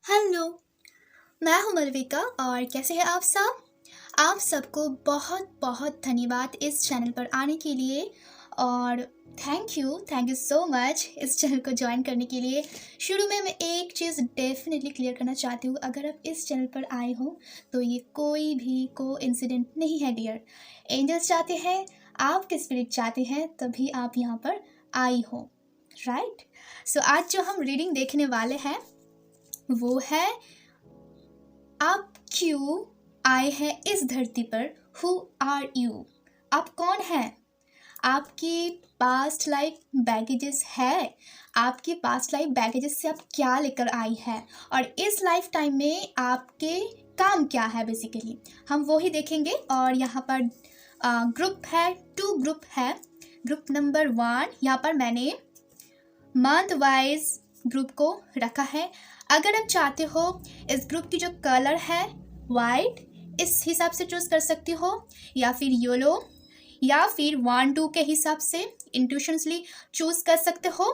Hello, मैं हूँ मलविका और कैसे हैं आप सब? आप सबको बहुत बहुत धन्यवाद इस चैनल पर आने के लिए और थैंक यू सो मच इस चैनल को ज्वाइन करने के लिए। शुरू में मैं एक चीज़ डेफिनेटली क्लियर करना चाहती हूँ, अगर आप इस चैनल पर आए हो तो ये कोई भी कोइंसिडेंट नहीं है डियर। एंजल्स चाहते हैं, आपके स्पिरिट चाहते हैं, तभी आप यहाँ पर आई हो, राइट? सो आज जो हम रीडिंग देखने वाले हैं वो है आप क्यों आए हैं इस धरती पर। Who are you? आप कौन हैं? आपकी पास्ट लाइफ बैगेजेस है, आपके पास्ट लाइफ बैगेजेस से आप क्या लेकर आई है और इस लाइफ टाइम में आपके काम क्या है बेसिकली, हम वो ही देखेंगे। और यहाँ पर ग्रुप है, 2 ग्रुप है। ग्रुप नंबर 1 यहाँ पर मैंने मंथ वाइज ग्रुप को रखा है। अगर आप चाहते हो इस ग्रुप की जो कलर है वाइट, इस हिसाब से चूज़ कर सकती हो, या फिर येलो, या फिर 1-2 के हिसाब से इंट्यूशनली चूज़ कर सकते हो।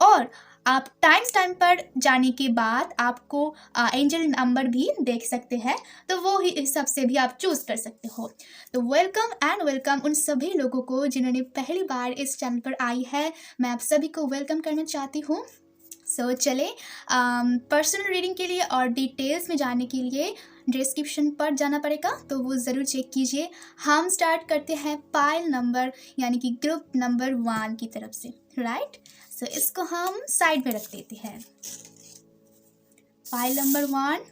और आप टाइम पर जाने के बाद आपको एंजल नंबर भी देख सकते हैं, तो वो ही हिसाब से भी आप चूज़ कर सकते हो। तो वेलकम एंड वेलकम उन सभी लोगों को जिन्होंने पहली बार इस चैनल पर आई है, मैं आप सभी को वेलकम करना चाहती हूँ। सो चले पर्सनल रीडिंग के लिए और डिटेल्स में जाने के लिए डिस्क्रिप्शन पर जाना पड़ेगा, तो वो ज़रूर चेक कीजिए। हम स्टार्ट करते हैं पाइल नंबर यानी कि ग्रुप नंबर 1 की तरफ से, राइट? सो इसको हम साइड में रख देते हैं। पाइल नंबर 1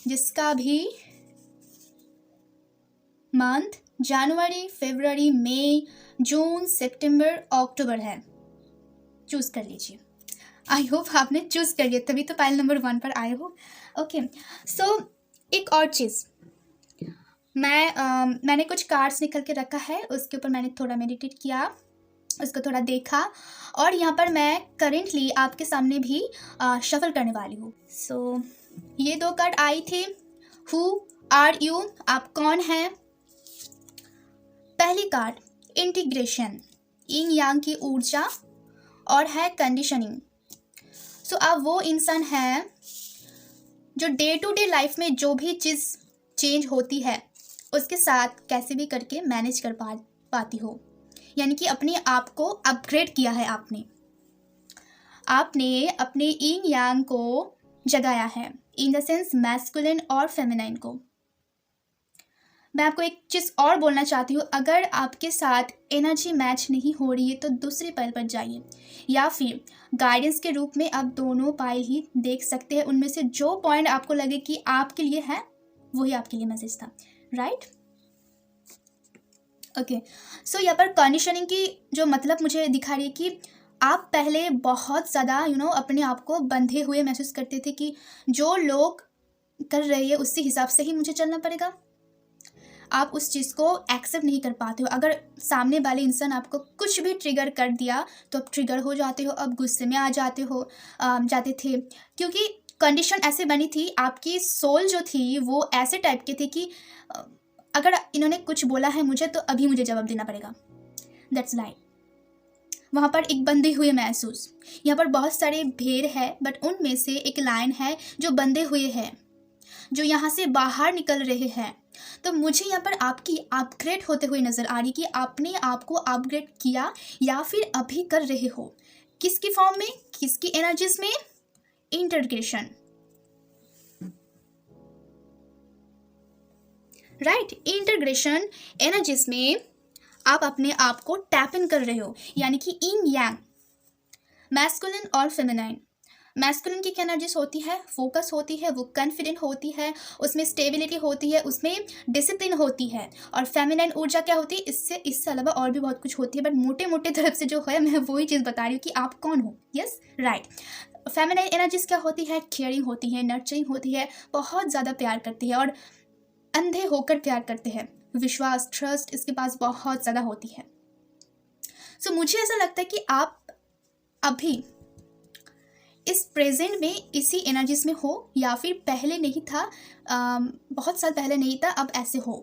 जिसका भी मंथ जनवरी, फरवरी, मई, जून, सितंबर, अक्टूबर है, चूज़ कर लीजिए। आई होप आपने चूज़ कर लिया, तभी तो पाइल नंबर 1 पर आए हो। ओके, सो एक और चीज़, मैंने कुछ कार्ड्स निकल के रखा है, उसके ऊपर मैंने थोड़ा मेडिटेट किया, उसको थोड़ा देखा, और यहाँ पर मैं करेंटली आपके सामने भी शफल करने वाली हूँ। सो ये 2 कार्ड आई थी। Who are you? आप कौन हैं? पहली कार्ड इंटीग्रेशन, यिंग यांग की ऊर्जा, और है कंडीशनिंग। सो आप वो इंसान हैं जो डे टू डे लाइफ में जो भी चीज़ चेंज होती है उसके साथ कैसे भी करके मैनेज कर पाती हो, यानी कि अपने आप को अपग्रेड किया है आपने अपने यिंग यांग को जगाया है, इन द सेंस मैस्कुलिन और फेमिनाइन को। मैं आपको एक चीज़ और बोलना चाहती हूँ, अगर आपके साथ एनर्जी मैच नहीं हो रही है तो दूसरी पाइल पर जाइए, या फिर गाइडेंस के रूप में आप दोनों पाइल ही देख सकते हैं। उनमें से जो पॉइंट आपको लगे कि आपके लिए है वही आपके लिए मैसेज था, राइट? ओके, सो यहाँ पर कंडीशनिंग की जो मतलब मुझे दिखा रही है कि आप पहले बहुत ज़्यादा अपने आप को बंधे हुए महसूस करते थे कि जो लोग कर रहे हैं उसी हिसाब से ही मुझे चलना पड़ेगा। आप उस चीज़ को एक्सेप्ट नहीं कर पाते हो। अगर सामने वाले इंसान आपको कुछ भी ट्रिगर कर दिया तो आप ट्रिगर हो जाते हो, अब गुस्से में आ जाते थे, क्योंकि कंडीशन ऐसे बनी थी, आपकी सोल जो थी वो ऐसे टाइप की थी कि अगर इन्होंने कुछ बोला है मुझे तो अभी मुझे जवाब देना पड़ेगा। दैट्स लाइक वहाँ पर एक बंधे हुए महसूस। यहाँ पर बहुत सारे भेड़ है, बट उनमें से एक लाइन है जो बंधे हुए हैं, जो यहाँ से बाहर निकल रहे हैं। तो मुझे यहाँ पर आपकी अपग्रेड होते हुए नज़र आ रही कि आपने आपको अपग्रेड किया या फिर अभी कर रहे हो। किसकी फॉर्म में, किसकी एनर्जीज में? Integration, right? इंटीग्रेशन एनर्जीज में आप अपने आप को टैप इन कर रहे हो, यानी कि यिंग यांग, मैस्कुलिन और फेमिनाइन। मैस्कुलिन की क्या एनर्जीज होती है? फोकस होती है, वो कॉन्फिडेंट होती है, उसमें स्टेबिलिटी होती है, उसमें डिसिप्लिन होती है। और फेमिनाइन ऊर्जा क्या होती है? इससे अलावा और भी बहुत कुछ होती है, बट मोटे मोटे तरफ से जो है मैं वही चीज़ बता रही हूँ कि आप कौन हो। Yes, right. फेमिनाइन एनर्जीज क्या होती है? केयरिंग होती है, नर्चरिंग होती है, बहुत ज़्यादा प्यार करती है और अंधे होकर प्यार करते हैं, विश्वास, ट्रस्ट इसके पास बहुत ज़्यादा होती है। सो मुझे ऐसा लगता है कि आप अभी इस प्रेजेंट में इसी एनर्जीज में हो, या फिर पहले नहीं था, बहुत साल पहले नहीं था, अब ऐसे हो।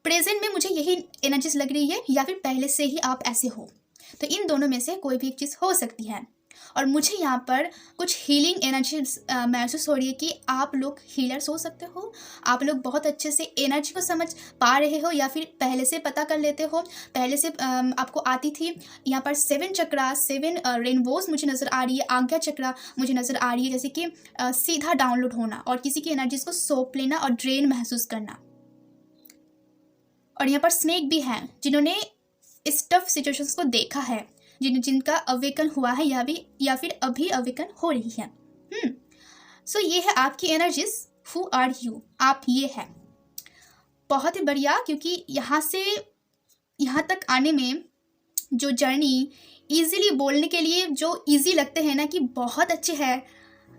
प्रेजेंट में मुझे यही एनर्जीज लग रही है, या फिर पहले से ही आप ऐसे हो। तो इन दोनों में से कोई भी एक चीज़ हो सकती है। और मुझे यहाँ पर कुछ हीलिंग एनर्जी महसूस हो रही है कि आप लोग हीलर्स हो सकते हो। आप लोग बहुत अच्छे से एनर्जी को समझ पा रहे हो या फिर पहले से पता कर लेते हो, पहले से आपको आती थी। यहाँ पर 7 चक्रा, 7 रेनबोज मुझे नज़र आ रही है, आज्ञा चक्रा मुझे नज़र आ रही है, जैसे कि सीधा डाउनलोड होना और किसी की एनर्जीज को सोप लेना और ड्रेन महसूस करना। और यहाँ पर स्नेक भी हैं जिन्होंने इस टफ सिचुएशंस को देखा है, जिनका अवेकन हुआ है या फिर अभी अवेकन हो रही है। सो ये है आपकी एनर्जीज। Who are you? आप ये है। बहुत ही बढ़िया, क्योंकि यहाँ से यहाँ तक आने में जो जर्नी इजीली बोलने के लिए जो इजी लगते हैं ना कि बहुत अच्छे हैं,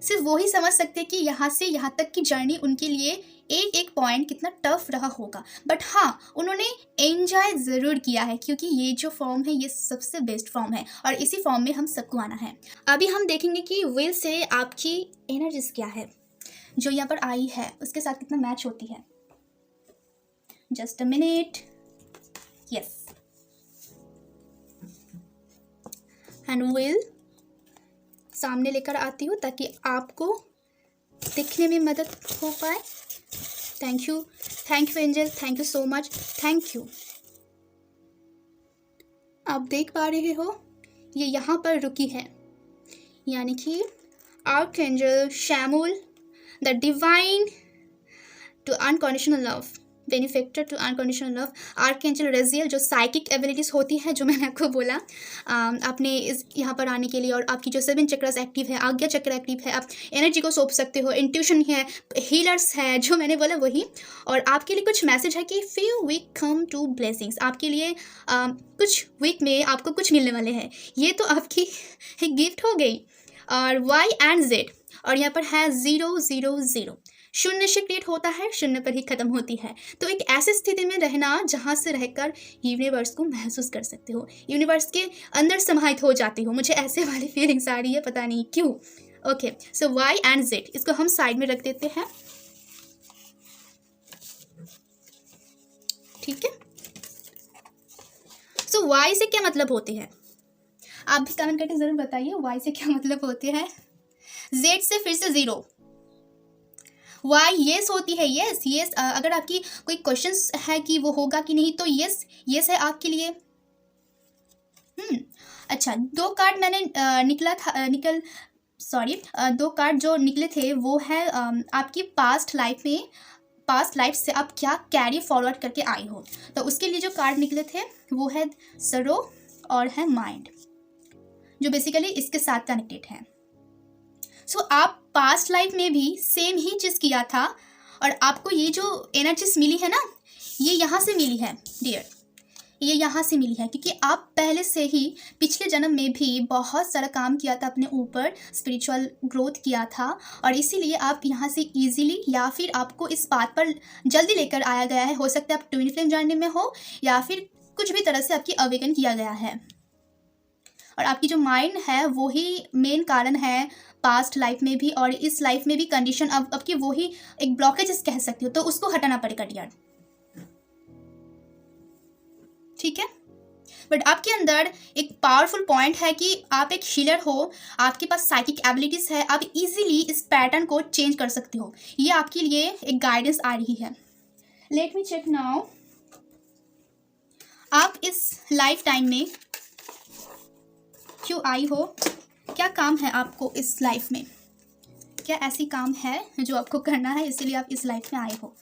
सिर्फ वो ही समझ सकते हैं कि यहाँ से यहाँ तक की जर्नी उनके लिए एक एक पॉइंट कितना टफ रहा होगा। बट हाँ, उन्होंने एंजॉय ज़रूर किया है, क्योंकि ये जो फॉर्म है ये सबसे बेस्ट फॉर्म है और इसी फॉर्म में हम सबको आना है। अभी हम देखेंगे कि विल से आपकी एनर्जीज क्या है, जो यहाँ पर आई है उसके साथ कितना मैच होती है। Just a minute. Yes, and will सामने लेकर आती हूँ ताकि आपको दिखने में मदद हो पाए। Thank you angel, thank you so much, thank you. आप देख पा रहे हो ये यहाँ पर रुकी है, यानी कि archangel Chamuel, the divine to unconditional love, benefactor to unconditional love, archangel Raziel जो साइकिक एबिलिटीज़ होती है, जो मैंने आपको बोला आपने इस यहाँ पर आने के लिए, और आपकी जो 7 चक्रस एक्टिव है, आज्ञा चक्र एक्टिव है, आप एनर्जी को सौंप सकते हो, इंट्यूशन है, हीलर्स है, जो मैंने बोला वही। और आपके लिए कुछ मैसेज है कि few week come to blessings, आपके लिए कुछ वीक में आपको कुछ मिलने वाले हैं। ये तो आपकी एक गिफ्ट हो गई। और वाई एंड जेड, और यहाँ पर है 0 0 0, शून्य से क्रिएट होता है, शून्य पर ही खत्म होती है। तो एक ऐसी स्थिति में रहना जहाँ से रहकर यूनिवर्स को महसूस कर सकते हो, यूनिवर्स के अंदर समाहित हो जाती हो। मुझे ऐसे वाली फीलिंग्स आ रही है, पता नहीं क्यों। Okay, so Y and Z, इसको हम साइड में रख देते हैं, ठीक है। सो वाई से क्या मतलब होती है, आप भी कमेंट करके जरूर बताइए वाई से क्या मतलब होती है। जेड से फिर से 0, वाई येस होती है, येस। अगर आपकी कोई क्वेश्चन है कि वो होगा कि नहीं, तो येस है आपके लिए। अच्छा, 2 कार्ड मैंने दो कार्ड जो निकले थे वो है आपकी पास्ट लाइफ से आप क्या कैरी फॉरवर्ड करके आए हो। तो उसके लिए जो कार्ड निकले थे वो है सरो और है माइंड, जो बेसिकली इसके साथ कनेक्टेड है। सो आप पास्ट लाइफ में भी सेम ही चीज़ किया था, और आपको ये जो एनर्जीज मिली है ना, ये यहाँ से मिली है डियर, ये यहाँ से मिली है, क्योंकि आप पहले से ही पिछले जन्म में भी बहुत सारा काम किया था, अपने ऊपर स्पिरिचुअल ग्रोथ किया था, और इसीलिए आप यहाँ से इजीली, या फिर आपको इस बात पर जल्दी लेकर आया गया है। हो सकता है आप ट्विन फ्लेम जर्नी में हो, या फिर कुछ भी तरह से आपकी अवेकन किया गया है। और आपकी जो माइंड है वो ही मेन कारण है पास्ट लाइफ में भी और इस लाइफ में भी। कंडीशन अब की वो ही एक ब्लॉकेज कह सकती हो, तो उसको हटाना पड़ेगा डियर, ठीक है। बट आपके अंदर एक पावरफुल पॉइंट है कि आप एक हीलर हो, आपके पास साइकिक एबिलिटीज है, आप इजीली इस पैटर्न को चेंज कर सकते हो। ये आपके लिए एक गाइडेंस आ रही है। लेट मी चेक नाउ, आप इस लाइफ टाइम में क्यों आई हो, क्या काम है आपको इस लाइफ में, क्या ऐसी काम है जो आपको करना है, इसीलिए आप इस लाइफ में आए हो।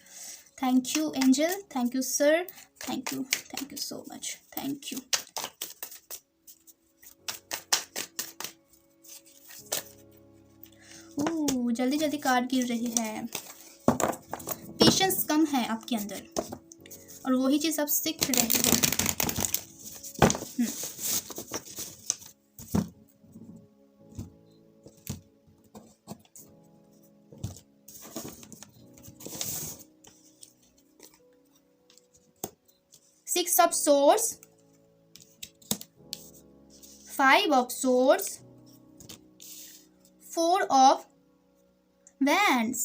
Thank you angel, thank you sir, thank you so much, thank you. जल्दी जल्दी कार्ड गिर रही है, पेशेंस कम है आपके अंदर, और वही चीज़ आप सीख रहे हो। 6 of swords, 5 of swords, 4 of wands।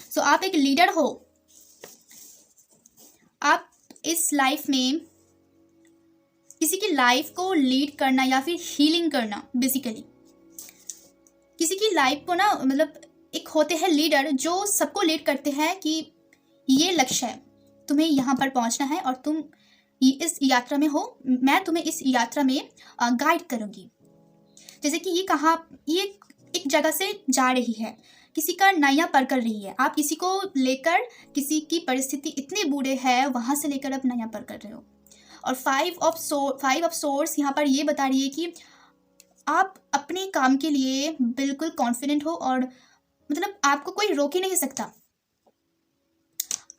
सो आप एक लीडर हो, आप इस लाइफ में किसी की लाइफ को लीड करना या फिर हीलिंग करना, बेसिकली किसी की लाइफ को ना, मतलब एक होते हैं लीडर जो सबको लीड करते हैं कि ये लक्ष्य है, तुम्हें यहाँ पर पहुँचना है और तुम इस यात्रा में हो, मैं तुम्हें इस यात्रा में गाइड करूँगी। जैसे कि ये एक जगह से जा रही है, किसी का नैया पार कर रही है, आप किसी को लेकर, किसी की परिस्थिति इतनी बुरे है वहाँ से लेकर आप नैया पार कर रहे हो। और फाइव ऑफ सोर्स यहाँ पर ये बता रही है कि आप अपने काम के लिए बिल्कुल कॉन्फिडेंट हो और मतलब आपको कोई रोक ही नहीं सकता।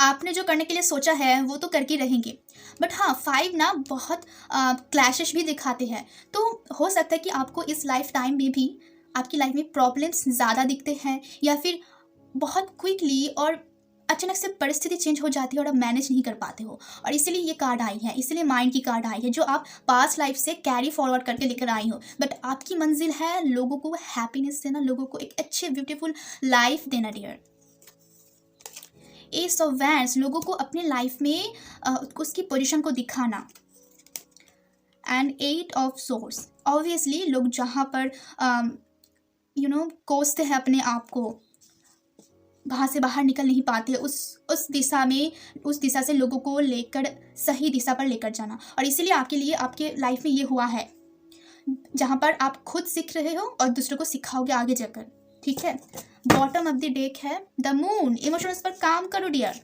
आपने जो करने के लिए सोचा है वो तो करके रहेंगे। बट हाँ, 5 ना बहुत क्लैशेस भी दिखाते हैं, तो हो सकता है कि आपको इस लाइफ टाइम में भी आपकी लाइफ में प्रॉब्लम्स ज़्यादा दिखते हैं या फिर बहुत क्विकली और अचानक से परिस्थिति चेंज हो जाती है और आप मैनेज नहीं कर पाते हो, और इसीलिए ये कार्ड आई है, इसलिए माइंड की कार्ड आई है जो आप पास्ट लाइफ से कैरी फॉरवर्ड करके लेकर आई हो। बट आपकी मंजिल है लोगों को हैप्पीनेस देना, लोगों को एक अच्छे ब्यूटीफुल लाइफ देना डियर। एस ऑफ वैंड्स, लोगों को अपने लाइफ में उसकी पोजीशन को दिखाना। एंड 8 ऑफ सोर्स, ऑब्वियसली लोग जहाँ पर कोसते हैं अपने आप को, वहाँ से बाहर निकल नहीं पाते, उस दिशा से लोगों को लेकर सही दिशा पर लेकर जाना। और इसीलिए आपके लिए आपके लाइफ में ये हुआ है जहाँ पर आप खुद सीख रहे हो और दूसरों को सिखाओगे आगे जाकर, ठीक है। बॉटम ऑफ द डेक है द मून, इमोशंस पर काम करो डियर।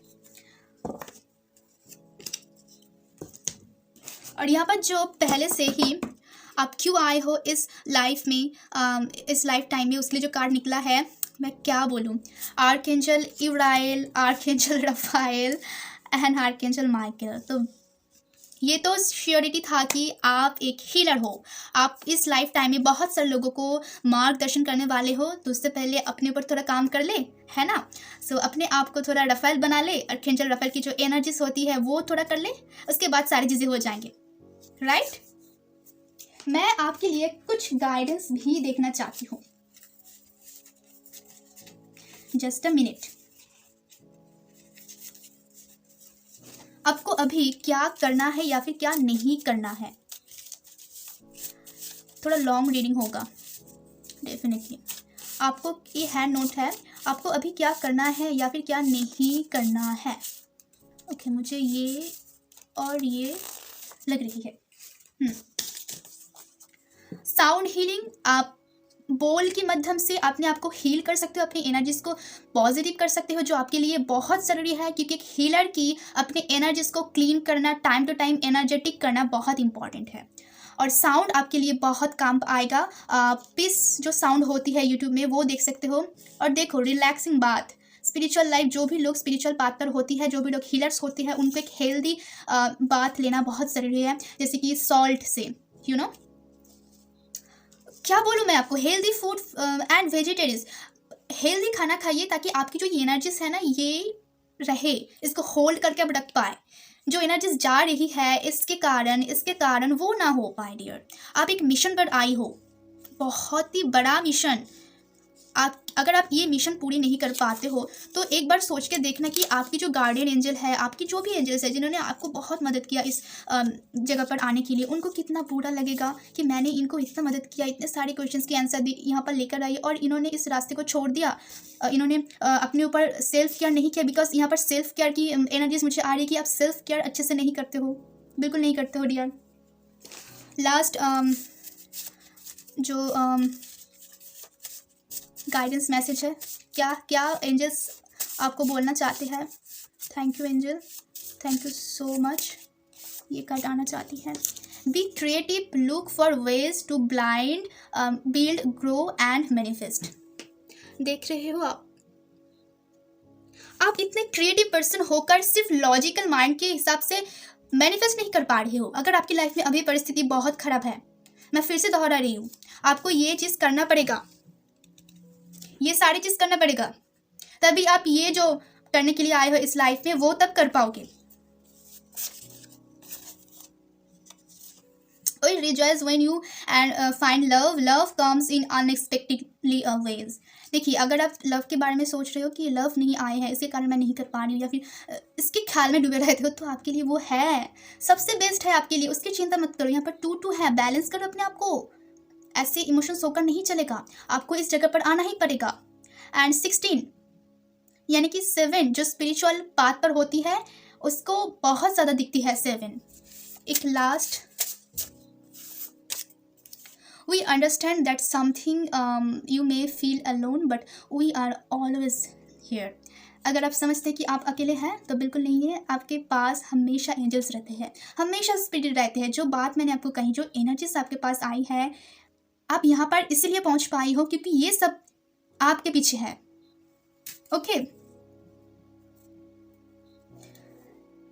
और यहाँ पर जो पहले से ही आप क्यों आए हो इस लाइफ में, इस लाइफ टाइम में, उसके लिए जो कार्ड निकला है मैं क्या बोलूँ, archangel Uriel, archangel Raphael and archangel Michael. तो ये तो श्योरिटी था कि आप एक हीलर हो, आप इस लाइफ टाइम में बहुत सारे लोगों को मार्गदर्शन करने वाले हो। तो उससे पहले अपने ऊपर थोड़ा काम कर ले, है ना। सो अपने आप को थोड़ा रफेल बना ले, आर्कएंजल रफेल की जो एनर्जीज होती है वो थोड़ा कर ले, उसके बाद सारी चीज़ें हो जाएंगे, राइट। मैं आपके लिए कुछ गाइडेंस भी देखना चाहती हूँ, जस्ट अ मिनट। आपको अभी क्या करना है या फिर क्या नहीं करना है, थोड़ा लॉन्ग रीडिंग होगा डेफिनेटली। आपको ये हैंड नोट है, आपको अभी क्या करना है या फिर क्या नहीं करना है। ओके, मुझे ये और ये लग रही है। साउंड हीलिंग, आप बोल के माध्यम से अपने आप को हील कर सकते हो, अपनी एनर्जीज को पॉजिटिव कर सकते हो, जो आपके लिए बहुत ज़रूरी है, क्योंकि एक हीलर की अपने एनर्जीज को क्लीन करना, टाइम टू टाइम एनर्जेटिक करना बहुत इंपॉर्टेंट है। और साउंड आपके लिए बहुत काम आएगा। पीस जो साउंड होती है यूट्यूब में वो देख सकते हो। और देखो, रिलैक्सिंग बात, स्पिरिचुअल लाइफ, जो भी लोग स्पिरिचुअल पाथ पर होती है, जो भी लोग हीलर्स होते हैं, उनको एक हेल्दी बात लेना बहुत ज़रूरी है, जैसे कि सॉल्ट से, क्या बोलूँ मैं आपको, healthy food and vegetarians, healthy खाना खाइए ताकि आपकी जो एनर्जीज है ना ये रहे, इसको होल्ड करके आप रख पाए। जो एनर्जीज जा रही है इसके कारण वो ना हो पाए डियर। आप एक मिशन पर आई हो, बहुत ही बड़ा मिशन। अगर आप ये मिशन पूरी नहीं कर पाते हो तो एक बार सोच के देखना कि आपकी जो गार्डियन एंजल है, आपकी जो भी एंजल्स है जिन्होंने आपको बहुत मदद किया इस जगह पर आने के लिए, उनको कितना बुरा लगेगा कि मैंने इनको इतना मदद किया, इतने सारे क्वेश्चंस के आंसर यहाँ पर लेकर आई और इन्होंने इस रास्ते को छोड़ दिया, इन्होंने अपने ऊपर सेल्फ केयर नहीं किया। बिकॉज यहाँ पर सेल्फ केयर की एनर्जीज मुझे आ रही है कि आप सेल्फ केयर अच्छे से नहीं करते हो, बिल्कुल नहीं करते हो डियर। लास्ट जो गाइडेंस मैसेज है, क्या एंजल्स आपको बोलना चाहते हैं। Thank you angel, thank you so much. ये कार्ड आना चाहती है, be creative, look for ways to blind, build, grow and manifest. देख रहे हो आप इतने क्रिएटिव पर्सन होकर सिर्फ लॉजिकल माइंड के हिसाब से मैनिफेस्ट नहीं कर पा रहे हो। अगर आपकी लाइफ में अभी परिस्थिति बहुत खराब है, मैं फिर से दोहरा रही हूँ, आपको ये चीज़ करना पड़ेगा, ये सारी चीज़ करना पड़ेगा, तभी आप ये जो करने के लिए आए हो इस लाइफ में वो तब कर पाओगे। और rejoice when you and find love, love comes in unexpectedly ways. देखिए, अगर आप लव के बारे में सोच रहे हो कि लव नहीं आए हैं इसके कारण मैं नहीं कर पा रही हूँ, या फिर इसके ख्याल में डूबे रहते हो, तो आपके लिए वो है, सबसे बेस्ट है आपके लिए, उसकी चिंता मत करो। यहाँ पर 2-2 है, बैलेंस करो अपने आप को, ऐसे इमोशंस होकर नहीं चलेगा, आपको इस जगह पर आना ही पड़ेगा। एंड 16 यानी कि 7 जो स्पिरिचुअल पाथ पर होती है उसको बहुत ज़्यादा दिखती है 7। एक last, we understand that something you may feel alone but we are always here। अगर आप समझते हैं कि आप अकेले हैं तो बिल्कुल नहीं है, आपके पास हमेशा एंजल्स रहते हैं, हमेशा स्पिरिट रहते हैं। जो बात मैंने आपको कही, जो एनर्जीज आपके पास आई है, आप यहाँ पर इसीलिए पहुँच पाई हो क्योंकि ये सब आपके पीछे है। Okay,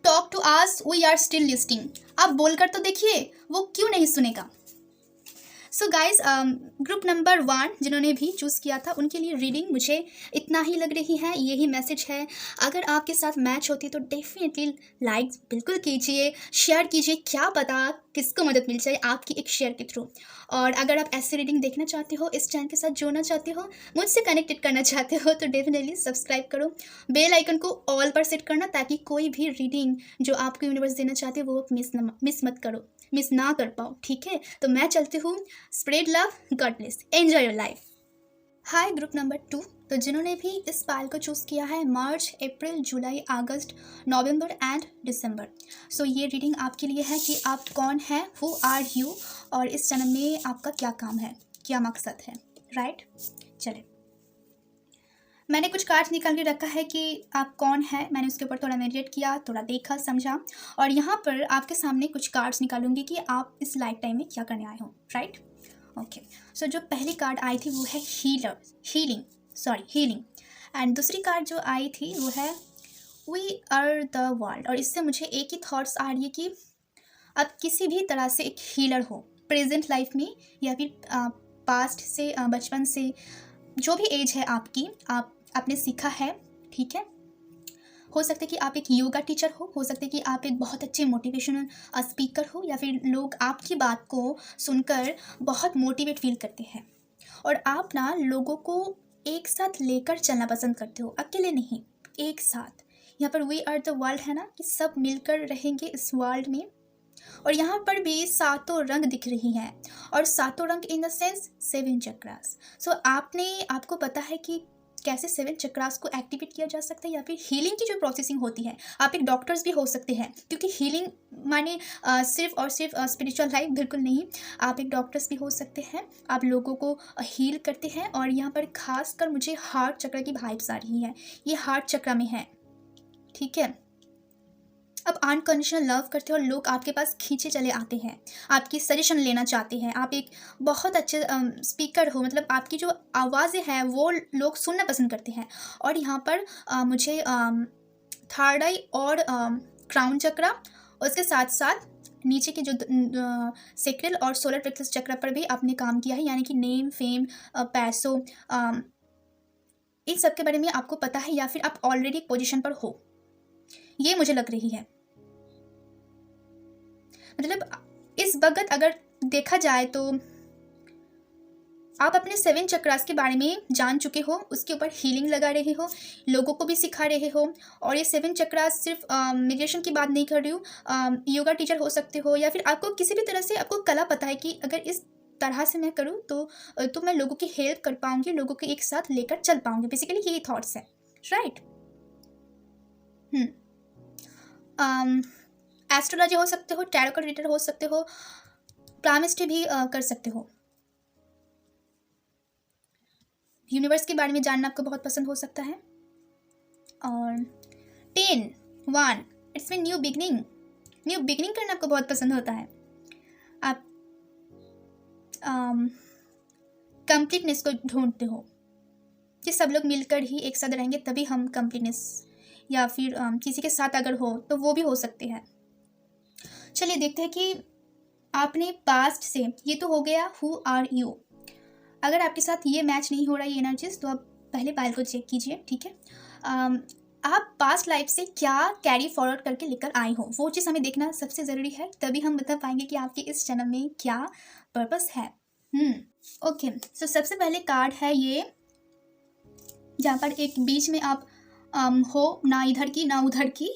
talk to us, we are still listening. आप बोलकर तो देखिए, वो क्यों नहीं सुनेगा। सो गाइज, ग्रुप नंबर 1 जिन्होंने भी चूज़ किया था उनके लिए रीडिंग मुझे इतना ही लग रही है, यही मैसेज है। अगर आपके साथ मैच होती तो डेफिनेटली लाइक बिल्कुल कीजिए, शेयर कीजिए, क्या पता किसको मदद मिल जाए आपकी एक शेयर के थ्रू। और अगर आप ऐसे रीडिंग देखना चाहते हो, इस चैनल के साथ जुड़ना चाहते हो, मुझसे कनेक्टेड करना चाहते हो, तो डेफिनेटली सब्सक्राइब करो, बेल आइकन को ऑल पर सेट करना, ताकि कोई भी रीडिंग जो आपको यूनिवर्स देना चाहते हो वो मिस मत करो, मिस ना कर पाओ, ठीक है। तो मैं चलती हूँ, spread love, God bless, enjoy your life. Hi group number 2, तो जिन्होंने भी इस पाल को चूज़ किया है मार्च, अप्रैल, जुलाई, अगस्त, नवंबर एंड दिसंबर, सो ये रीडिंग आपके लिए है कि आप कौन हैं, हु आर यू, और इस जन्म में आपका क्या काम है, क्या मकसद है, राइट। चले, मैंने कुछ कार्ड्स निकाल के रखा है कि आप कौन है, मैंने उसके ऊपर थोड़ा मेडिटेट किया, थोड़ा देखा समझा, और यहाँ पर आपके सामने कुछ कार्ड्स निकालूंगी कि आप इस लाइफ टाइम में क्या करने आए हो, राइट। ओके, सो जो पहली कार्ड आई थी वो है हीलिंग, एंड दूसरी कार्ड जो आई थी वो है वी आर द वर्ल्ड। और इससे मुझे एक ही थॉट्स आ रही है कि आप किसी भी तरह से एक हीलर हो, प्रेजेंट लाइफ में या फिर पास्ट से, बचपन से, जो भी एज है आपकी, आपने सीखा है, ठीक है। हो सकता है कि आप एक योगा टीचर हो सकता है कि आप एक बहुत अच्छे मोटिवेशनल स्पीकर हो, या फिर लोग आपकी बात को सुनकर बहुत मोटिवेट फील करते हैं, और आप ना लोगों को एक साथ लेकर चलना पसंद करते हो, अकेले नहीं, एक साथ। यहाँ पर वी आर द वर्ल्ड है ना, कि सब मिलकर रहेंगे इस वर्ल्ड में, और यहाँ पर भी 7 रंग दिख रही हैं, और 7 रंग इन द सेंस 7 चक्रास। सो आपको पता है कि कैसे 7 चक्रास को एक्टिवेट किया जा सकता है, या फिर हीलिंग की जो प्रोसेसिंग होती है। आप एक डॉक्टर्स भी हो सकते हैं, क्योंकि हीलिंग माने सिर्फ और सिर्फ स्पिरिचुअल लाइफ बिल्कुल नहीं, आप एक डॉक्टर्स भी हो सकते हैं, आप लोगों को हील करते हैं। और यहाँ पर खास कर मुझे हार्ट चक्र की वाइब्स आ रही है, ये हार्ट चक्र में है, ठीक है। अब अनकंडीशनल लव करते हो और लोग आपके पास खींचे चले आते हैं, आपकी सजेशन लेना चाहते हैं, आप एक बहुत अच्छे स्पीकर हो, मतलब आपकी जो आवाज़ें हैं वो लोग सुनना पसंद करते हैं। और यहाँ पर मुझे थर्ड आई और क्राउन चक्रा, और उसके साथ साथ नीचे के जो सेक्रल और सोलर प्लेक्सस चक्र पर भी आपने काम किया है, यानी कि नेम, फेम, पैसों, इन सब के बारे में आपको पता है, या फिर आप ऑलरेडी एक पोजीशन पर हो, ये मुझे लग रही है। मतलब इस वक्त अगर देखा जाए तो आप अपने 7 चक्रास के बारे में जान चुके हो, उसके ऊपर हीलिंग लगा रहे हो, लोगों को भी सिखा रहे हो। और ये 7 चक्रास सिर्फ मेडिटेशन की बात नहीं कर रही हूँ, योगा टीचर हो सकते हो, या फिर आपको किसी भी तरह से आपको कला पता है कि अगर इस तरह से मैं करूँ तो मैं लोगों की हेल्प कर पाऊंगी, लोगों को एक साथ लेकर चल पाऊंगी। बेसिकली यही थॉट्स है, राइट। एस्ट्रोलॉजी हो सकते हो, टैरो कार्ड रीडर हो सकते हो, प्रामिस्ट्री भी कर सकते हो। यूनिवर्स के बारे में जानना आपको बहुत पसंद हो सकता है। और 10, 1 इट्स मीन न्यू बिगनिंग करना आपको बहुत पसंद होता है। आप कंप्लीटनेस को ढूंढते हो कि सब लोग मिलकर ही एक साथ रहेंगे तभी हम कंप्लीटनेस, या फिर किसी के साथ अगर हो तो वो भी हो सकते हैं। चलिए देखते हैं कि आपने पास्ट से, ये तो हो गया हु आर यू। अगर आपके साथ ये मैच नहीं हो रहा है ये एनर्जीज, तो आप पहले पाइल को चेक कीजिए, ठीक है। आप पास्ट लाइफ से क्या कैरी फॉरवर्ड करके लेकर आए हो, वो चीज़ हमें देखना सबसे ज़रूरी है, तभी हम बता पाएंगे कि आपके इस जन्म में क्या पर्पस है। ओके, सो सबसे पहले कार्ड है ये, जहाँ पर एक बीच में आप हो, ना इधर की ना उधर की,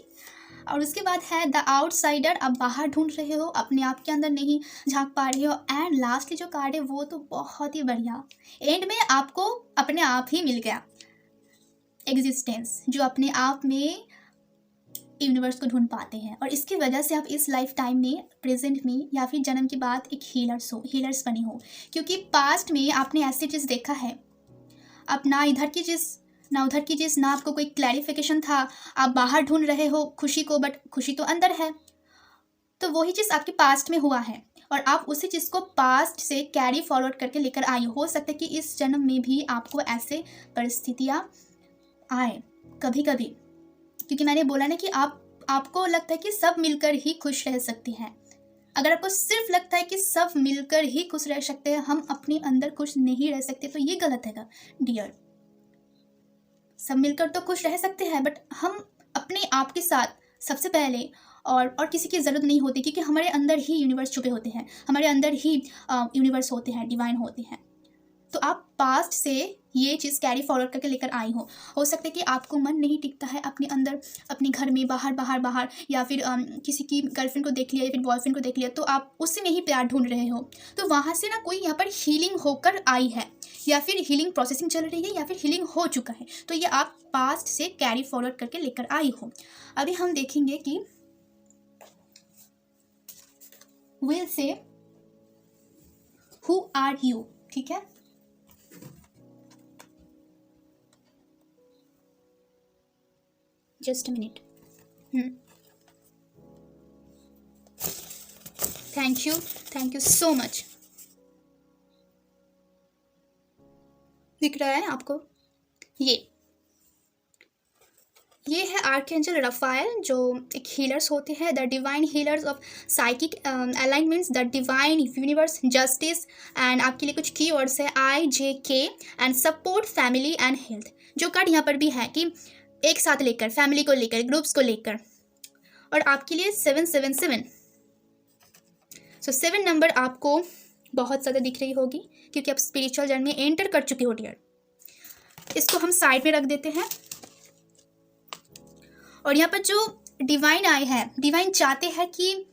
और उसके बाद है द आउटसाइडर, आप बाहर ढूंढ रहे हो, अपने आप के अंदर नहीं झांक पा रहे हो। एंड लास्टली जो कार्ड है वो तो बहुत ही बढ़िया, एंड में आपको अपने आप ही मिल गया, एग्जिस्टेंस, जो अपने आप में यूनिवर्स को ढूंढ पाते हैं। और इसकी वजह से आप इस लाइफ टाइम में, प्रेजेंट में या फिर जन्म के बाद एक हीलर्स बने हो, क्योंकि पास्ट में आपने ऐसी चीज़ देखा है, आप ना इधर की चीज़ ना उधर की चीज़, ना आपको कोई क्लैरिफिकेशन था, आप बाहर ढूंढ रहे हो खुशी को, बट खुशी तो अंदर है। तो वही चीज़ आपके पास्ट में हुआ है और आप उसी चीज़ को पास्ट से कैरी फॉरवर्ड करके लेकर आई हो सकता है कि इस जन्म में भी आपको ऐसे परिस्थितियाँ आए कभी कभी, क्योंकि मैंने बोला ना कि आपको लगता है कि सब मिलकर ही खुश रह सकते हैं। अगर आपको सिर्फ लगता है कि सब मिलकर ही खुश रह सकते हैं, हम अपने अंदर खुश नहीं रह सकते, तो ये गलत है डियर। सब मिलकर तो खुश रह सकते हैं, बट हम अपने आप के साथ सबसे पहले, और किसी की ज़रूरत नहीं होती, क्योंकि हमारे अंदर ही यूनिवर्स छुपे होते हैं, हमारे अंदर ही यूनिवर्स होते हैं, डिवाइन होते हैं। तो आप पास्ट से ये चीज़ कैरी फॉरवर्ड करके लेकर आई हो सकता है कि आपको मन नहीं टिकता है अपने अंदर, अपने घर में, बाहर, या फिर किसी की गर्लफ्रेंड को देख लिया या फिर बॉयफ्रेंड को देख लिया, तो आप उससे में ही प्यार ढूंढ रहे हो। तो वहाँ से ना कोई यहाँ पर हीलिंग होकर आई है, या फिर हीलिंग प्रोसेसिंग चल रही है, या फिर हीलिंग हो चुका है, तो ये आप पास्ट से कैरी फॉरवर्ड करके लेकर आई हो। अभी हम देखेंगे कि will say who are you, ठीक है। Just a minute. Thank you so much. दिख रहा है आपको? ये है आर्कएंजल रफाएल, जो एक हीलर्स होते हैं, the divine healers of psychic alignments, the divine universe, justice, and आपके लिए कुछ की वर्ड्स है IJK and support, family and health. जो कार्ड यहाँ पर भी है कि एक साथ लेकर, फैमिली को लेकर, ग्रुप्स को लेकर, और आपके लिए 777। सो 7 नंबर आपको बहुत ज़्यादा दिख रही होगी, क्योंकि आप स्पिरिचुअल जर्नी में एंटर कर चुके हो डियर। इसको हम साइड में रख देते हैं। और यहाँ पर जो डिवाइन आए हैं, डिवाइन चाहते हैं कि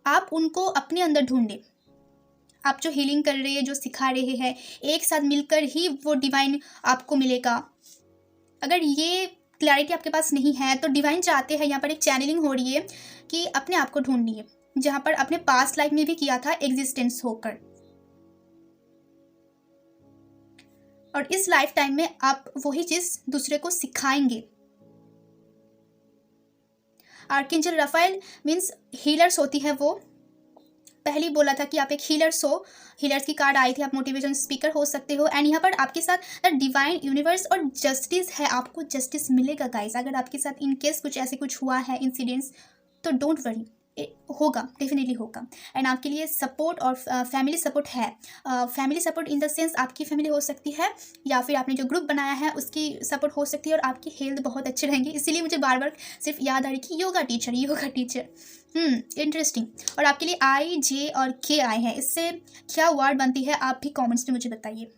आप उनको अपने अंदर ढूंढें। आप जो हीलिंग कर रहे हैं, जो सिखा रहे हैं, एक साथ मिलकर ही वो डिवाइन आपको मिलेगा। अगर ये क्लैरिटी आपके पास नहीं है, तो डिवाइन चाहते हैं, यहाँ पर एक चैनलिंग हो रही है कि अपने आप को ढूंढिए, जहाँ पर अपने पास्ट लाइफ में भी किया था एग्जिस्टेंस होकर, और इस लाइफ टाइम में आप वही चीज़ दूसरे को सिखाएंगे। आर्कएंजल रफाएल मीन्स हीलर्स होती है वो। पहले ही बोला था कि आप एक हीलर्स हो, हीलर्स की कार्ड आई थी, आप मोटिवेशन स्पीकर हो सकते हो। एंड यहाँ पर आपके साथ द डिवाइन यूनिवर्स और जस्टिस है, आपको जस्टिस मिलेगा गाइस। अगर आपके साथ इन केस कुछ हुआ है इंसिडेंट्स, तो डोंट वरी, होगा, डेफिनेटली होगा। एंड आपके लिए सपोर्ट और फैमिली सपोर्ट है। Family support in the sense आपकी फैमिली हो सकती है, या फिर आपने जो ग्रुप बनाया है उसकी सपोर्ट हो सकती है, और आपकी हेल्थ बहुत अच्छे रहेंगे। इसीलिए मुझे बार बार सिर्फ याद आ रही कि योगा टीचर। इंटरेस्टिंग। और आपके लिए IJ और K आए हैं, इससे क्या वर्ड बनती है आप भी कॉमेंट्स में मुझे बताइए।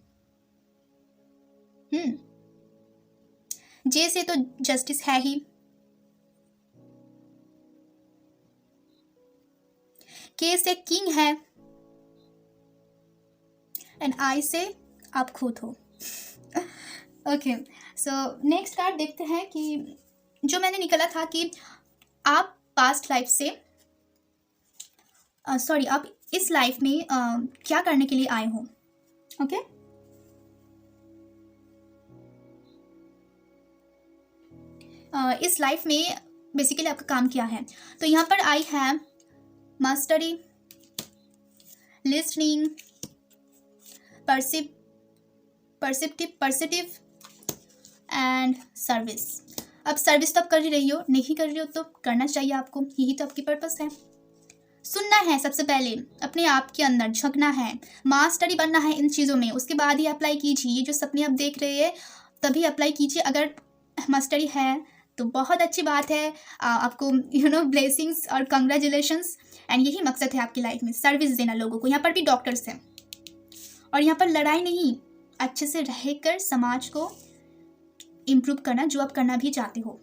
J से तो जस्टिस है ही, K से किंग है, एंड I से आप खुद हो। ओके, सो नेक्स्ट कार्ड देखते हैं कि जो मैंने निकला था कि आप पास्ट लाइफ से आप इस लाइफ में क्या करने के लिए आए हो। ओके, इस लाइफ में बेसिकली आपका काम क्या है। तो यहाँ पर आई है मास्टरी, लिसनिंग, परसिटिव एंड सर्विस। अब सर्विस तो आप कर ही रही हो, नहीं कर रही हो तो करना चाहिए आपको, यही तो आपकी पर्पस है। सुनना है सबसे पहले, अपने आप के अंदर झंकना है, मास्टरी बनना है इन चीज़ों में, उसके बाद ही अप्लाई कीजिए। ये जो सपने आप देख रहे हैं तभी अप्लाई कीजिए। अगर मास्टरी है तो बहुत अच्छी बात है। आपको ब्लेसिंग्स और कंग्रेचुलेशंस। एंड यही मकसद है आपकी लाइफ में, सर्विस देना लोगों को। यहाँ पर भी डॉक्टर्स हैं और यहाँ पर लड़ाई नहीं, अच्छे से रहकर समाज को इम्प्रूव करना जो आप करना भी चाहते हो।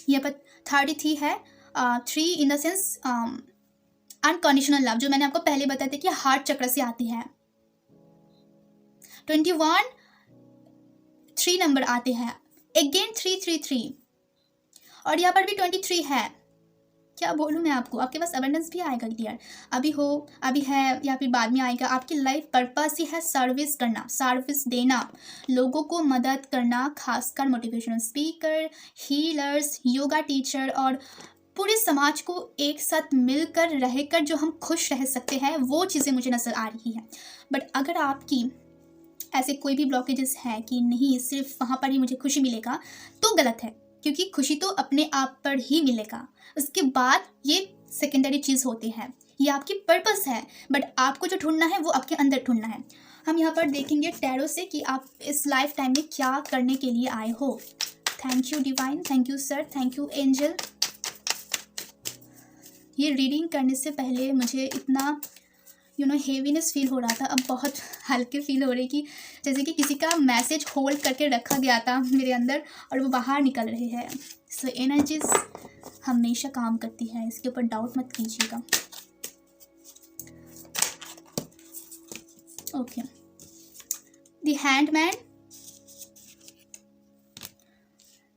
यहाँ पर 33 है, 3 in the sense unconditional love, जो मैंने आपको पहले बताया था कि हार्ट चक्र से आती है। 21 3 नंबर आते हैं, अगेन 333। और यहाँ पर भी 23 है। क्या बोलूँ मैं आपको, आपके पास अबंडेंस भी आएगा डियर, अभी हो, अभी है या फिर बाद में आएगा। आपकी लाइफ पर्पस ही है सर्विस करना, सर्विस देना, लोगों को मदद करना, खासकर motivational speaker, healers, yoga teacher और पूरे समाज को एक साथ मिलकर रहकर जो हम खुश रह सकते हैं, वो चीज़ें मुझे नज़र आ रही है। बट अगर आपकी ऐसे कोई भी ब्लॉकेजेस है कि नहीं सिर्फ वहाँ पर ही मुझे खुशी मिलेगा, तो गलत है, क्योंकि खुशी तो अपने आप पर ही मिलेगा, उसके बाद ये सेकेंडरी चीज़ होती है, ये आपकी पर्पस है। बट आपको जो ढूंढना है वो आपके अंदर ढूंढना है। हम यहाँ पर देखेंगे टैरो से कि आप इस लाइफ टाइम में क्या करने के लिए आए हो। Thank you divine, thank you sir, thank you angel. ये रीडिंग करने से पहले मुझे इतना हेवीनेस फील हो रहा था, अब बहुत हल्के फील हो रही कि जैसे कि किसी का मैसेज होल्ड करके रखा गया था मेरे अंदर और वो बाहर निकल रहे हैं। सो एनर्जीज हमेशा काम करती है, इसके ऊपर डाउट मत कीजिएगा। Okay, the handman,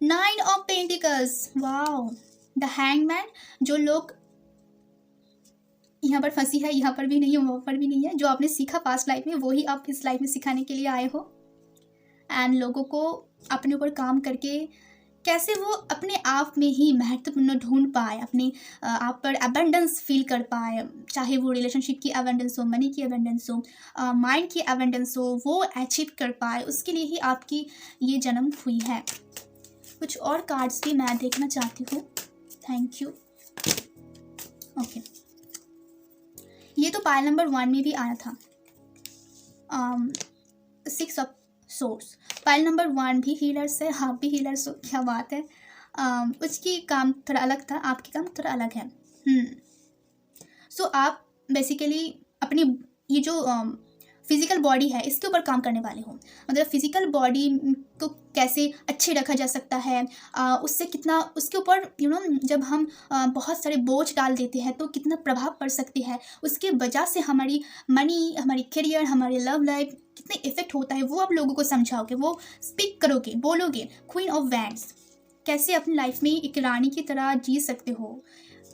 9 of pentacles, wow. The hangman, जो लोग यहाँ पर फंसी है, यहाँ पर भी नहीं है, वहाँ पर भी नहीं है, जो आपने सीखा पास्ट लाइफ में वही आप इस लाइफ में सिखाने के लिए आए हो। एंड लोगों को अपने ऊपर काम करके कैसे वो अपने आप में ही महत्वपूर्ण ढूंढ पाए, अपने आप पर अबंडेंस फील कर पाए, चाहे वो रिलेशनशिप की अबंडेंस हो, मनी की अबंडेंस हो, माइंड की अबंडेंस हो, वो अचीव कर पाए, उसके लिए ही आपकी ये जन्म हुई है। कुछ और कार्ड्स भी मैं देखना चाहती हूँ। Thank you. ओके, ये तो पाइल नंबर 1 में भी आया था, 6 ऑफ सोर्स। पाइल नंबर 1 भी हीलर्स है, आप भी हीलर्स हो, क्या बात है। उसकी काम थोड़ा अलग था, आपकी काम थोड़ा अलग है। सो आप बेसिकली अपनी ये जो फिजिकल बॉडी है इसके ऊपर काम करने वाले हो। मतलब फिजिकल बॉडी को कैसे अच्छे रखा जा सकता है, उससे कितना, उसके ऊपर जब हम बहुत सारे बोझ डाल देते हैं तो कितना प्रभाव पड़ सकती है, उसके वजह से हमारी मनी, हमारी करियर, हमारी लव लाइफ कितने इफेक्ट होता है, वो आप लोगों को समझाओगे, वो स्पीक करोगे, बोलोगे। क्वीन ऑफ वैंड्स, कैसे अपनी लाइफ में एक रानी की तरह जी सकते हो,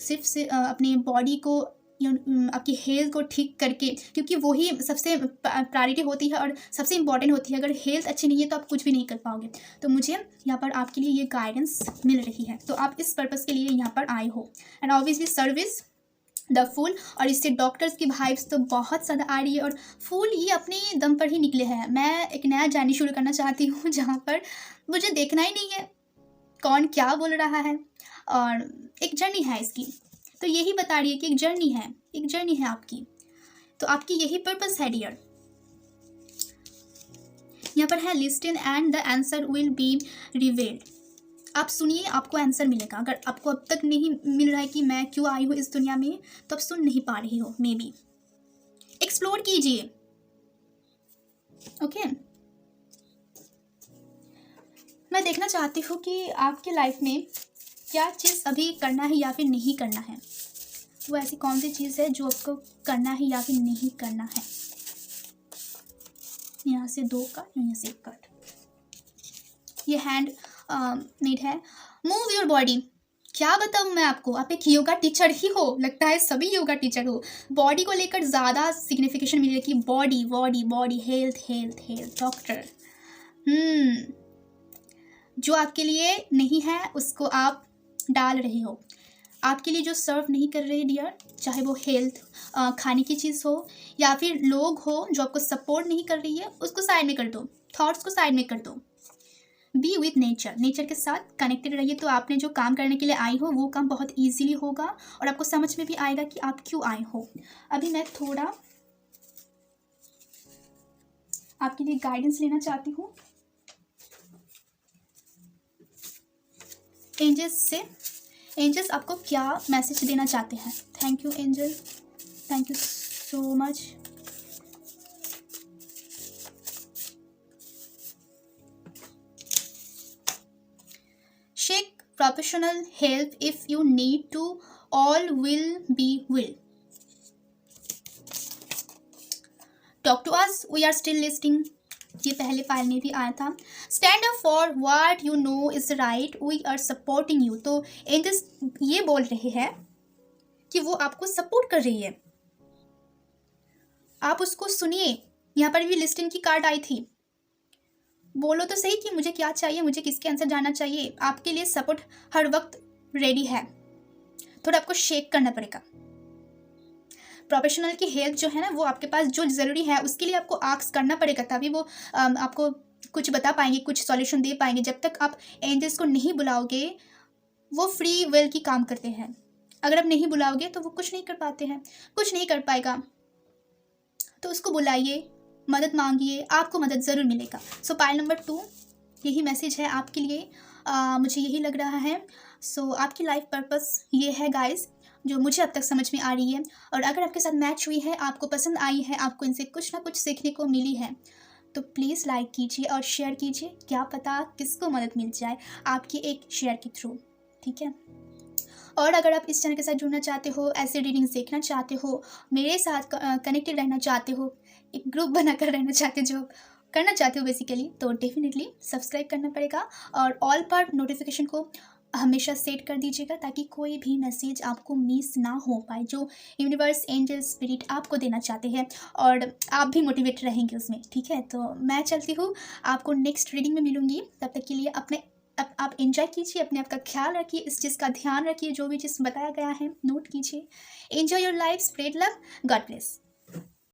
सिर्फ से अपनी बॉडी को, आपकी हेल्थ को ठीक करके, क्योंकि वही सबसे प्रायोरिटी होती है और सबसे इम्पॉर्टेंट होती है। अगर हेल्थ अच्छी नहीं है तो आप कुछ भी नहीं कर पाओगे। तो मुझे यहाँ पर आपके लिए ये गाइडेंस मिल रही है, तो आप इस पर्पस के लिए यहाँ पर आए हो। And obviously service, the full, और इससे डॉक्टर्स की वाइब्स तो बहुत ज़्यादा आ रही है। और फूल ये अपने दम पर ही निकले हैं। मैं एक नया जर्नी शुरू करना चाहती हूँ जहाँ पर मुझे देखना ही नहीं है कौन क्या बोल रहा है, और एक जर्नी है इसकी। तो यही बता रही है कि एक जर्नी है, एक जर्नी है आपकी, तो आपकी यही पर्पस है डियर। यहाँ पर है listen and the answer will be revealed. आप सुनिए, आपको आंसर मिलेगा। अगर आपको अब तक नहीं मिल रहा है कि मैं क्यों आई हूँ इस दुनिया में, तो आप सुन नहीं पा रही हो, मे बी एक्सप्लोर कीजिए। ओके, मैं देखना चाहती हूँ कि आपकी लाइफ में क्या चीज़ अभी करना है या फिर नहीं करना है। वो ऐसी कौन सी चीज़ है जो आपको करना है या फिर नहीं करना है। यहाँ से 2 कट, यहाँ से 1 कट। ये हैंड मेड है। मूव योर बॉडी, क्या बताऊँ मैं आपको, आप एक योगा टीचर ही हो, लगता है सभी योगा टीचर हो। बॉडी को लेकर ज़्यादा सिग्निफिकेशन मिल रही है कि body body body, health health health, doctor. जो आपके लिए नहीं है उसको आप डाल रहे हो, आपके लिए जो सर्व नहीं कर रहे डियर, चाहे वो हेल्थ, खाने की चीज़ हो या फिर लोग हो जो आपको सपोर्ट नहीं कर रही है, उसको साइड में कर दो, थॉट्स को साइड में कर दो। बी विथ नेचर, नेचर के साथ कनेक्टेड रहिए, तो आपने जो काम करने के लिए आई हो वो काम बहुत ईजिली होगा और आपको समझ में भी आएगा कि आप क्यों आए हो। अभी मैं थोड़ा आपके लिए गाइडेंस लेना चाहती हूँ। एंजल्स से, एंजल्स आपको क्या मैसेज देना चाहते हैं। Thank you angel, thank you so much. Seek professional help if you need to. All will be well. Talk to us. We are still listening. ये पहले फाइल में भी आया था। Stand up for what you know is right, we are supporting you. तो angels ये बोल रहे हैं कि वो आपको सपोर्ट कर रही है, आप उसको सुनिए। यहाँ पर भी लिस्टिंग की कार्ड आई थी, बोलो तो सही कि मुझे क्या चाहिए, मुझे किसके आंसर जानना चाहिए। आपके लिए सपोर्ट हर वक्त रेडी है, थोड़ा आपको शेक करना पड़ेगा। प्रोफेशनल की हेल्प जो है ना, वो आपके पास जो ज़रूरी है उसके लिए आपको आस्क करना पड़ेगा, तभी वो आपको कुछ बता पाएंगे, कुछ सॉल्यूशन दे पाएंगे। जब तक आप एंजल्स को नहीं बुलाओगे, वो फ्री विल की काम करते हैं। अगर आप नहीं बुलाओगे तो वो कुछ नहीं कर पाते हैं, कुछ नहीं कर पाएगा। तो उसको बुलाइए, मदद मांगिए, आपको मदद ज़रूर मिलेगा। सो पाइल नंबर 2 यही मैसेज है आपके लिए, मुझे यही लग रहा है। सो आपकी लाइफ पर्पस ये है गाइस, जो मुझे अब तक समझ में आ रही है। और अगर आपके साथ मैच हुई है, आपको पसंद आई है, आपको इनसे कुछ ना कुछ सीखने को मिली है, तो प्लीज़ लाइक कीजिए और शेयर कीजिए। क्या पता किसको मदद मिल जाए आपकी एक शेयर के थ्रू, ठीक है। और अगर आप इस चैनल के साथ जुड़ना चाहते हो, ऐसे रीडिंग्स देखना चाहते हो, मेरे साथ कनेक्टेड रहना चाहते हो, एक ग्रुप बनाकर रहना चाहते हो, जो करना चाहते हो बेसिकली, तो डेफिनेटली सब्सक्राइब करना पड़ेगा। और ऑल पर नोटिफिकेशन को हमेशा सेट कर दीजिएगा, ताकि कोई भी मैसेज आपको मिस ना हो पाए जो यूनिवर्स, एंजल, स्पिरिट आपको देना चाहते हैं, और आप भी मोटिवेट रहेंगे उसमें, ठीक है। तो मैं चलती हूँ, आपको नेक्स्ट रीडिंग में मिलूँगी। तब तक के लिए आप एंजॉय कीजिए, अपने आप का ख्याल रखिए, इस चीज़ का ध्यान रखिए, जो भी चीज़ बताया गया है नोट कीजिए। Enjoy your life, spread love, God bless.